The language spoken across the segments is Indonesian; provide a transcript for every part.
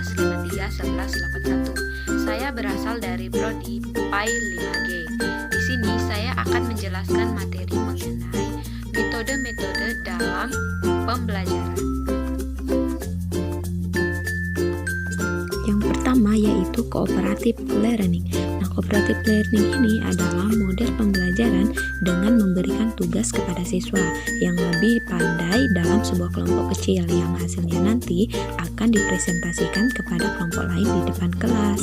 11 Saya berasal dari prodi PAI 5G. Di sini saya akan menjelaskan materi mengenai metode-metode dalam pembelajaran. Yang pertama yaitu cooperative learning. Nah, cooperative learning ini adalah model pembelajaran dengan memberikan tugas kepada siswa yang lebih pandai dalam sebuah kelompok kecil yang hasilnya nanti akan dipresentasikan kepada kelompok lain di depan kelas.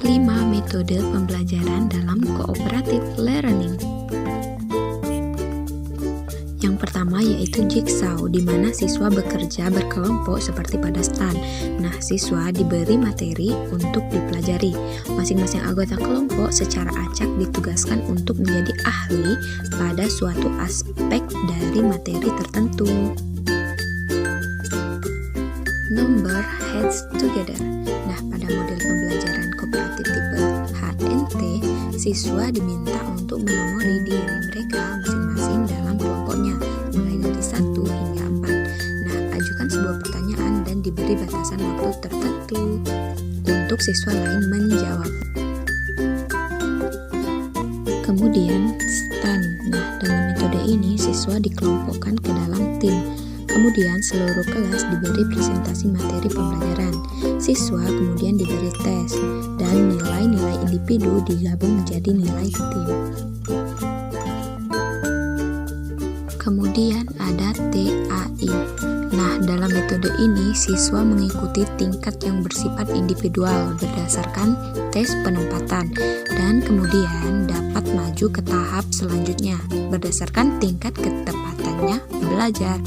5 metode pembelajaran dalam cooperative learning. Yang pertama yaitu jigsaw, di mana siswa bekerja berkelompok seperti pada stand. Nah, siswa diberi materi untuk dipelajari. Masing-masing anggota kelompok secara acak ditugaskan untuk menjadi ahli pada suatu aspek dari materi tertentu. Number heads together. Nah, pada model pembelajaran kooperatif tipe HNT, siswa diminta untuk menomori diri mereka masing-masing dalam kelompoknya, mulai dari 1 hingga 4. Nah, ajukan sebuah pertanyaan dan diberi batasan waktu tertentu untuk siswa lain menjawab. Kemudian, stand. Nah, dengan metode ini siswa dikelompokkan ke dalam tim. Kemudian seluruh kelas diberi presentasi materi pembelajaran. Siswa kemudian diberi tes dan nilai-nilai individu digabung menjadi nilai tim. Kemudian ada TAI. Nah, dalam metode ini siswa mengikuti tingkat yang bersifat individual berdasarkan tes penempatan dan kemudian dapat maju ke tahap selanjutnya berdasarkan tingkat ketepatannya belajar.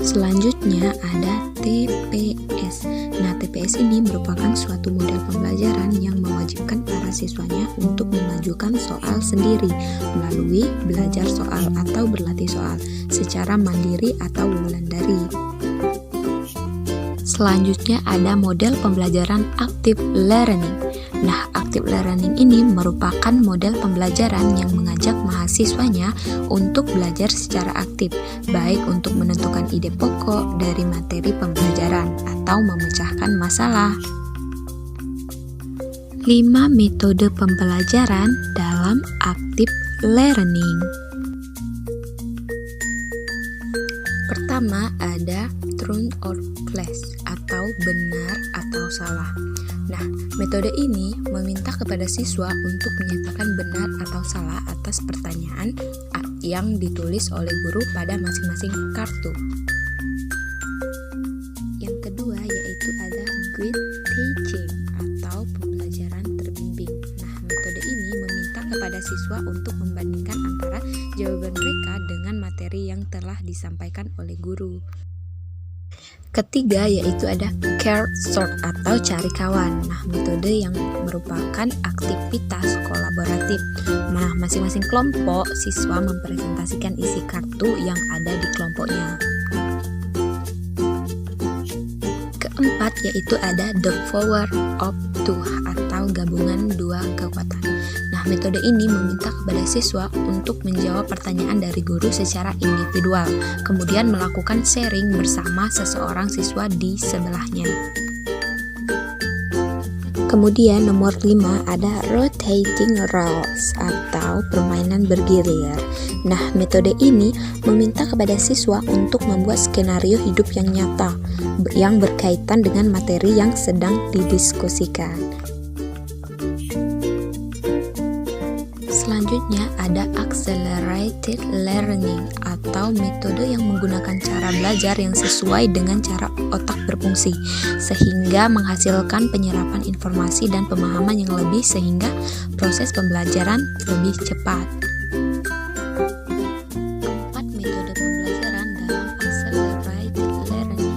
Selanjutnya ada TPS. Nah, TPS ini merupakan suatu model pembelajaran yang mewajibkan para siswanya untuk memajukan soal sendiri melalui belajar soal atau berlatih soal secara mandiri atau wulandari. Selanjutnya ada model pembelajaran active learning. Nah, active learning ini merupakan model pembelajaran yang mengajak mahasiswanya untuk belajar secara aktif, baik untuk menentukan ide pokok dari materi pembelajaran atau memecahkan masalah. 5 metode pembelajaran dalam active learning. Pertama ada true or false atau benar atau salah. Nah, metode ini meminta kepada siswa untuk menyatakan benar atau salah atas pertanyaan yang ditulis oleh guru pada masing-masing kartu. Yang kedua yaitu ada guided teaching atau pembelajaran terbimbing. Nah, metode ini meminta kepada siswa untuk membandingkan antara jawaban mereka dengan materi yang telah disampaikan oleh guru. Ketiga yaitu ada care sort atau cari kawan. Nah, metode yang merupakan aktivitas kolaboratif. Nah, masing-masing kelompok siswa mempresentasikan isi kartu yang ada di kelompoknya. Keempat yaitu ada the power of two atau gabungan dua kekuatan. Nah, metode ini meminta kepada siswa untuk menjawab pertanyaan dari guru secara individual, kemudian melakukan sharing bersama seseorang siswa di sebelahnya. Kemudian nomor 5 ada rotating roles atau permainan bergilir. Nah, metode ini meminta kepada siswa untuk membuat skenario hidup yang nyata yang berkaitan dengan materi yang sedang didiskusikan. Selanjutnya ada accelerated learning atau metode yang menggunakan cara belajar yang sesuai dengan cara otak berfungsi sehingga menghasilkan penyerapan informasi dan pemahaman yang lebih sehingga proses pembelajaran lebih cepat. Keempat metode pembelajaran dalam accelerated learning.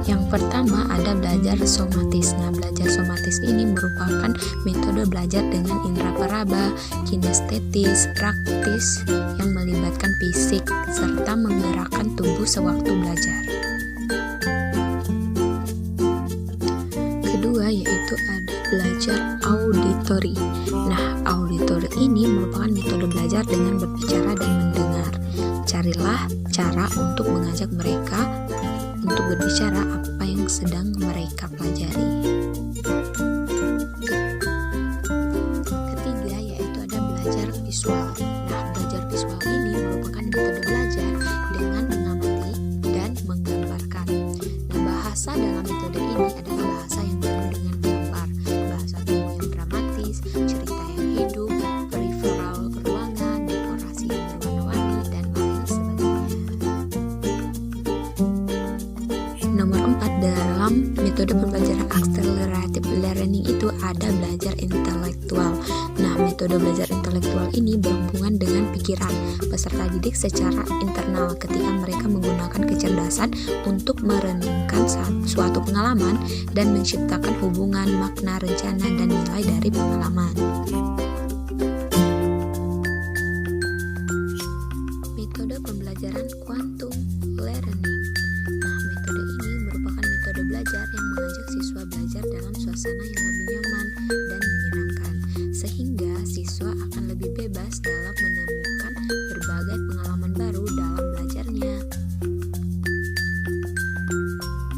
Yang pertama ada belajar somatis. Nah, belajar somatis ini merupakan metode belajar dengan indera peraba, kinestetis, praktis yang melibatkan fisik serta menggerakkan tubuh sewaktu belajar. kedua yaitu ada belajar auditory. Nah, auditory ini merupakan metode belajar dengan berbicara dan mendengar. Carilah cara untuk mengajak mereka untuk berbicara apa yang sedang mereka pelajari. Ketiga yaitu ada belajar visual. Nah, belajar visual ini merupakan metode belajar dengan mengamati dan menggambarkan. Nah, bahasa dalam metode ini adalah bahasa yang penuh dengan gambar, bahasa tubuh yang dramatis, cerita yang hidup, peripheral ruangan, dekorasi yang berwarna-warni, dan lain sebagainya. Nomor 4, dalam metode pembelajaran accelerated learning itu ada belajar intelektual. Nah, metode belajar intelektual ini berhubungan dengan pikiran peserta didik secara internal ketika mereka menggunakan kecerdasan untuk merenungkan suatu pengalaman dan menciptakan hubungan, makna, rencana, dan nilai dari pengalaman. Metode pembelajaran quantum learning. Nah, metode ini merupakan metode belajar yang mengajak siswa belajar dalam suasana yang lebih nyaman dan menyenangkan, sehingga siswa akan lebih bebas dalam menemukan berbagai pengalaman baru dalam belajarnya.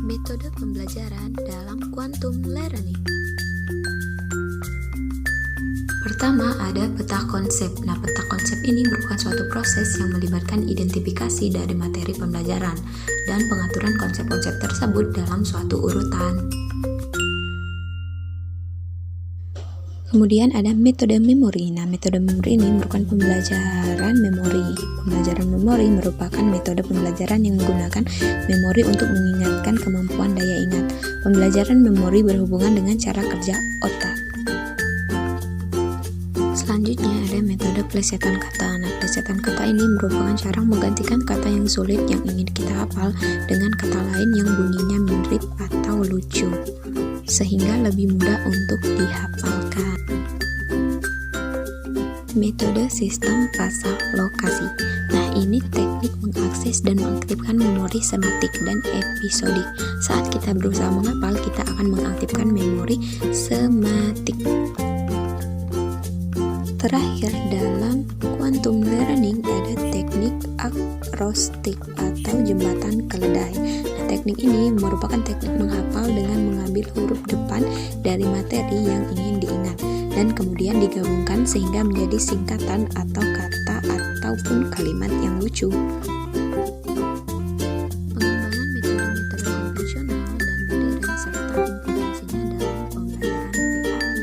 Metode pembelajaran dalam quantum learning. Pertama, ada peta konsep. Nah, peta konsep ini merupakan suatu proses yang melibatkan identifikasi dari materi pembelajaran dan pengaturan konsep-konsep tersebut dalam suatu urutan. Kemudian ada metode memori. Nah, metode memori ini merupakan pembelajaran memori. Pembelajaran memori merupakan metode pembelajaran yang menggunakan memori untuk mengingatkan kemampuan daya ingat. Pembelajaran memori berhubungan dengan cara kerja otak. Selanjutnya ada metode plesetan kata. Nah, plesetan kata ini merupakan cara menggantikan kata yang sulit yang ingin kita hafal dengan kata lain yang bunyinya mirip atau lucu, sehingga lebih mudah untuk dihafalkan. Metode sistem pasang lokasi. Nah, ini teknik mengakses dan mengaktifkan memori sematik dan episodik. Saat kita berusaha menghafal, kita akan mengaktifkan memori sematik. Terakhir, dalam quantum learning ada teknik akrostik atau jembatan keledai. Nah, teknik ini merupakan teknik menghafal dengan mengambil huruf depan dari materi yang ingin diingat dan kemudian digabungkan sehingga menjadi singkatan atau kata ataupun kalimat yang lucu. Pengembangan metode-metode konvensional dan modern serta implementasinya dalam pembelajaran PAI.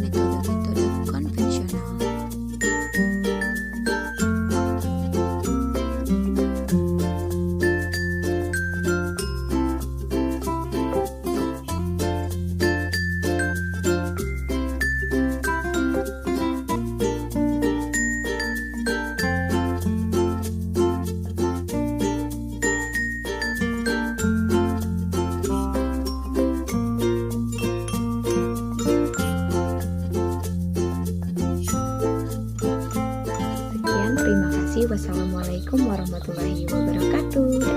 Metode-metode konvensional. Wassalamualaikum warahmatullahi wabarakatuh.